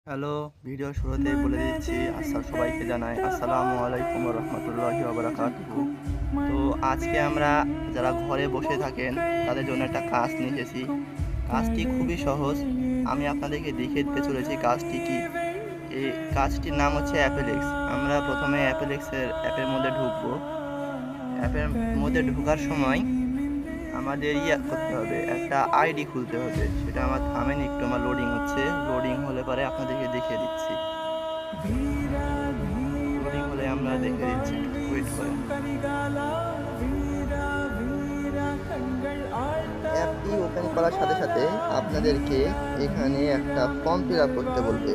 Hello, video শুরুতেই বলে দিচ্ছি সবাইকে জানাই আসসালামু আলাইকুম ওয়া রাহমাতুল্লাহি ওয়া বারাকাতুহু। তো আজকে আমরা যারা ঘরে বসে থাকেন তাদের জন্য একটা কাজ নিয়ে এসেছি। কাজটি খুবই সহজ। আমি আপনাদেরকে দেখিয়ে দিতে চলেছি কাজটি কি। এই কাজটির নাম হচ্ছে অ্যাপেলেক্স। আমরা প্রথমে অ্যাপের মধ্যে ঢুকবো। অ্যাপের মধ্যে ঢোকার সময় আমাদের করতে হবে, একটা আইডি খুলতে হবে। সেটা আমার থামেন, একটু আমার লোডিং হচ্ছে। লোডিং হলে পরে আপনাদেরকে দেখিয়ে দিচ্ছি। লোডিং হলে আমরা দেখে দিচ্ছি, ওয়েট করেন। অ্যাপটি ওপেন করার সাথে সাথে আপনাদেরকে এখানে একটা ফর্ম ফিল আপ করতে বলবে।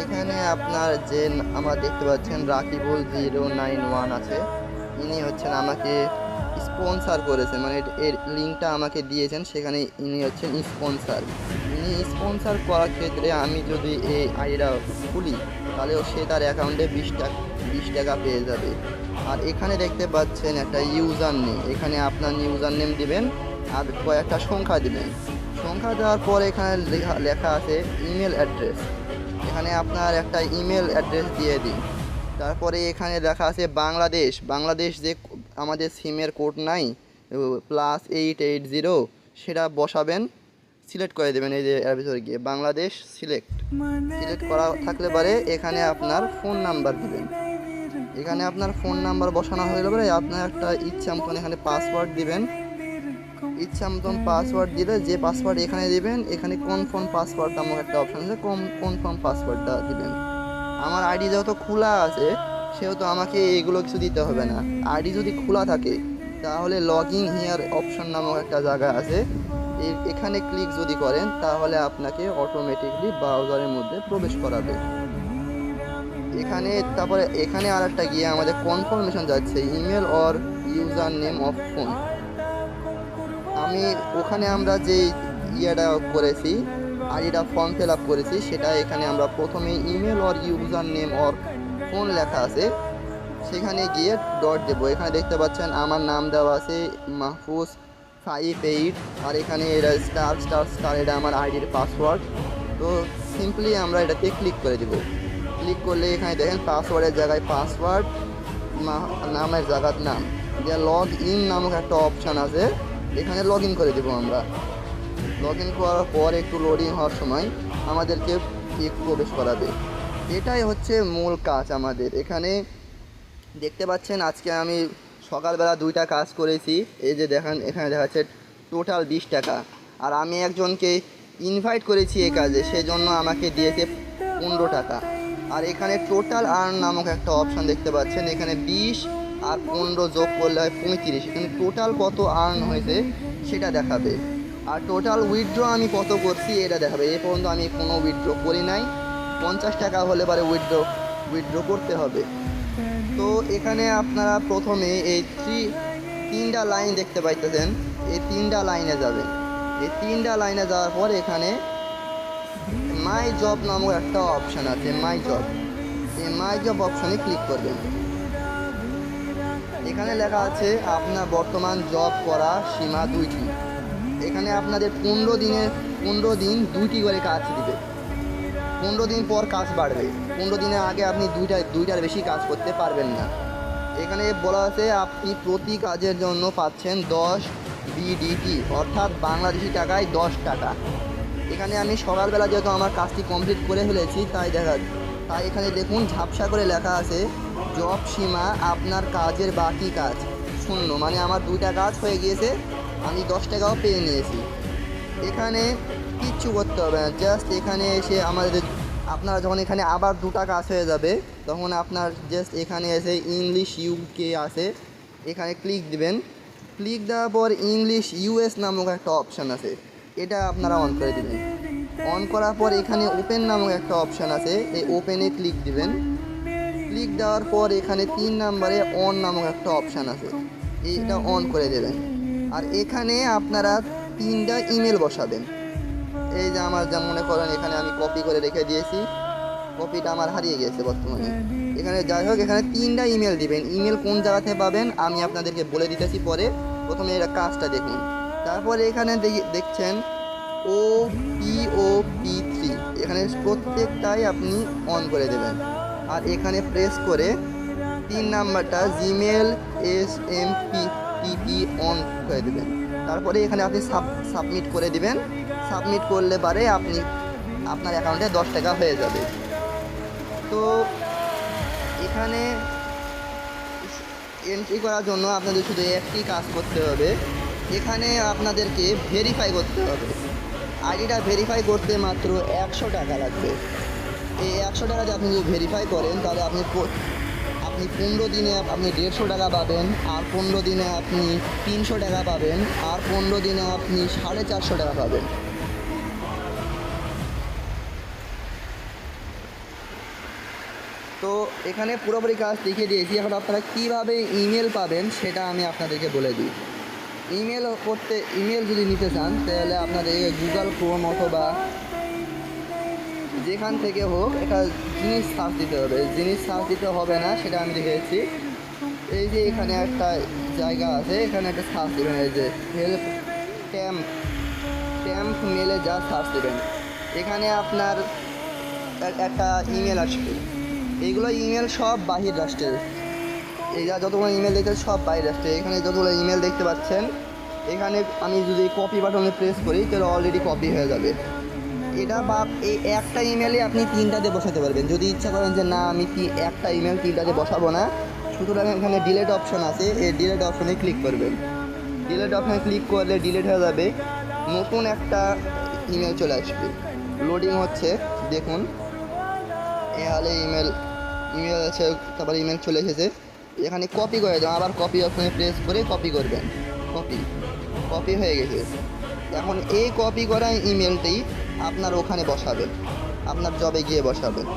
এখানে আপনার যে আমার দেখতে পাচ্ছেন রাকিবুল 091 আছে, ইনি হচ্ছেন আমাকে স্পন্সার করেছেন, মানে এর লিঙ্কটা আমাকে দিয়েছেন, সেখানে ইনি হচ্ছেন স্পন্সার। ইনি স্পন্সার করার ক্ষেত্রে আমি যদি এই আইডিটা খুলি তাহলে সে তার অ্যাকাউন্টে 20 টাকা পেয়ে যাবে। আর এখানে দেখতে পাচ্ছেন একটা ইউজার নেম, এখানে আপনার ইউজার নেম দিবেন আর কয়েকটা সংখ্যা দিবেন। সংখ্যা দেওয়ার পর এখানে লেখা আছে ইমেল অ্যাড্রেস, এখানে আপনার একটা ইমেল অ্যাড্রেস দিয়ে দিন। তারপরে এখানে লেখা আছে বাংলাদেশ যে আমাদের সিমের কোড নাই +880, সেটা বসাবেন, সিলেক্ট করে দেবেন। এই যে এর ভিতরে গিয়ে বাংলাদেশ সিলেক্ট করা থাকলে পরে এখানে আপনার ফোন নাম্বার দিবেন। এখানে আপনার ফোন নাম্বার বসানো হয়ে গেলে আপনার একটা ইচ্ছা মতন এখানে পাসওয়ার্ড দিবেন। ইচ্ছা মতন পাসওয়ার্ড দিলে যে পাসওয়ার্ড এখানে দিবেন, এখানে কনফার্ম পাসওয়ার্ড নামক একটা অপশান আছে, কনফার্ম পাসওয়ার্ডটা দিবেন। আমার আইডি যেহেতু খোলা আছে সেহেতু আমাকে এগুলো কিছু দিতে হবে না। আইডি যদি খোলা থাকে তাহলে লগ ইন হিয়ার অপশান নামক একটা জায়গা আছে, এখানে ক্লিক যদি করেন তাহলে আপনাকে অটোমেটিকলি ব্রাউজারের মধ্যে প্রবেশ করাবে। তারপরে এখানে আর একটা গিয়ে আমাদের কনফার্মেশন যাচ্ছে email or user name of phone. ওখানে আমরা যে করেছি, আইডিটা ফর্ম ফিল আপ করেছি, সেটা এখানে আমরা প্রথমে email or user name or phone লেখা আছে, সেখানে গিয়ে ডট দেবো। এখানে দেখতে পাচ্ছেন আমার নাম দেওয়া আছে মাহফুজ 58, আর এখানে এটা ****, এটা আমার আইডির পাসওয়ার্ড। তো সিম্পলি আমরা এটাতে ক্লিক করে দেবো। ক্লিক করলে এখানে দেখেন পাসওয়ার্ডের জায়গায় পাসওয়ার্ড, নামের জায়গার নাম, যে লগ ইন নামক একটা অপশান আছে, এখানে লগ ইন করে দেবো আমরা। লগ ইন করার পর একটু লোডিং হওয়ার সময় আমাদেরকে প্রবেশ করাবে। এটাই হচ্ছে মূল কাজ আমাদের। এখানে দেখতে পাচ্ছেন আজকে আমি সকালবেলা 2টা কাজ করেছি। এই যে দেখেন এখানে দেখা যাচ্ছে টোটাল 20 টাকা। আর আমি একজনকে ইনভাইট করেছি এই কাজে, সেজন্য আমাকে দিয়েছে 15 টাকা। আর এখানে টোটাল আর্ন নামক একটা অপশান দেখতে পাচ্ছেন, এখানে 20 আর 15 যোগ করলে হয় 35। এখানে টোটাল কত আর্ন হয়েছে সেটা দেখাবে। আর টোটাল উইথড্র আমি কত করছি এটা দেখাবে। এ পর্যন্ত আমি কোনো উইথড্র করি নাই। 50 টাকা হলে পরে উইথড্র করতে হবে। তো এখানে আপনারা প্রথমে এই তিনটা লাইন দেখতে পাইতেছেন, এই 3টা লাইনে যাবেন। এই 3টা লাইনে যাওয়ার পর এখানে মাই জব নামক একটা অপশান আছে, মাই জব। এই মাই জব অপশানে ক্লিক করবেন। এখানে লেখা আছে আপনার বর্তমান জব করা সীমা 2টি। এখানে আপনাদের 15 দিন 2টি করে কাজ দিবে। 15 দিন পর কাজ বাড়বে। 15 দিনের আগে আপনি দুইটার বেশি কাজ করতে পারবেন না। এখানে বলা আছে আপনি প্রতি কাজের জন্য পাচ্ছেন 10 BDT, অর্থাৎ বাংলাদেশি টাকায় 10 টাকা। এখানে আমি সকালবেলা যেহেতু আমার কাজটি কমপ্লিট করে ফেলেছি তাই এখানে দেখুন ঝাপসা করে লেখা আছে জব সীমা আপনার কাজের বাকি কাজ 0, মানে আমার 2টা কাজ হয়ে গিয়েছে, আমি 10 টাকাও পেয়ে নিয়েছি। এখানে কিচ্ছু করতে হবে না, জাস্ট এখানে এসে আপনারা যখন এখানে আবার 2টা কাজ হয়ে যাবে তখন আপনার জাস্ট এখানে এসে ইংলিশ UK আছে, এখানে ক্লিক দিবেন। ক্লিক দেওয়ার পর ইংলিশ US নামক একটা অপশান আছে, এটা আপনারা অন করে দিবেন। অন করার পর এখানে ওপেন নামক একটা অপশান আছে, এই ওপেনে ক্লিক দিবেন। ক্লিক দেওয়ার পর এখানে 3 নম্বরে অন নামক একটা অপশান আছে, এইটা অন করে দেবেন। আর এখানে আপনারা 3টা ইমেল বসাবেন। এই যে আমার যা মনে করেন এখানে আমি কপি করে রেখে দিয়েছি, কপিটা আমার হারিয়ে গেছে বর্তমানে। এখানে যাই হোক এখানে 3টা ইমেল দিবেন। ইমেল কোন জায়গাতে পাবেন আমি আপনাদেরকে বলে দিতেছি পরে। প্রথমে এটা কাজটা দেখুন। তারপরে এখানে দেখছেন OPOP3, এখানে প্রত্যেকটাই আপনি অন করে দেবেন। আর এখানে প্রেস করে 3 নাম্বারটা জিমেল SMTP অন করে দেবেন। তারপরে এখানে আপনি সাবমিট করে দিবেন। সাবমিট করলে পারে আপনি আপনার অ্যাকাউন্টে 10 টাকা হয়ে যাবে। তো এখানে এন্ট্রি করার জন্য আপনাদের শুধু একটি কাজ করতে হবে, এখানে আপনাদেরকে ভেরিফাই করতে হবে। আইডিটা ভেরিফাই করতে মাত্র 100 টাকা লাগবে। এই 100 টাকা দিয়ে আপনি যদি ভেরিফাই করেন তাহলে আপনি 15 দিনে আপনি 150 টাকা পাবেন, আর 15 দিনে আপনি 300 টাকা পাবেন, আর 15 দিনে আপনি 450 টাকা পাবেন। তো এখানে পুরোপুরি কাজ দেখিয়ে দিয়েছি। এখন আপনারা কীভাবে ইমেল পাবেন সেটা আমি আপনাদেরকে বলে দিই। ইমেল যদি নিতে চান তাহলে আপনাদের গুগল ক্রোম অথবা যেখান থেকে হোক একটা জিনিস সার্চ দিতে হবে। জিনিস সার্চ দিতে হবে না, সেটা আমি দেখেছি। এই যে এখানে একটা জায়গা আছে, এখানে একটা সার্চ দেবেন, এই যে হেল্প ট্যাম্প মেলে যা সার্চ দেবেন, এখানে আপনার একটা ইমেল আসবে। এইগুলো ইমেল সব বাহির রাষ্ট্রের, এই যা যতগুলো ইমেল দেখতে সব বাইরে রাষ্ট্রের। এখানে যতগুলো ইমেল দেখতে পাচ্ছেন, এখানে আমি যদি কপি বাটনে প্রেস করি তাহলে অলরেডি কপি হয়ে যাবে। এটা বা এই একটা ইমেলে আপনি 3টাতে বসাতে পারবেন। যদি ইচ্ছা করেন যে না আমি একটা ইমেল 3টাতে বসাবো না, সুতরাং এখানে ডিলেট অপশন আছে, এই ডিলেট অপশনে ক্লিক করবেন। ডিলেট অপশনে ক্লিক করলে ডিলেট হয়ে যাবে, নতুন একটা ইমেল চলে আসবে। লোডিং হচ্ছে, দেখুন এখানে ইমেল আছে, তারপরে ইমেল চলে এসেছে। এখানে কপি করে দেবেন, আবার কপি অপশনে প্রেস করে কপি করবেন। কপি হয়ে গেছে। এখন এই কপি করা ইমেলটি আপনার ওখানে বসাবেন, আপনার জবে গিয়ে বসাবেন।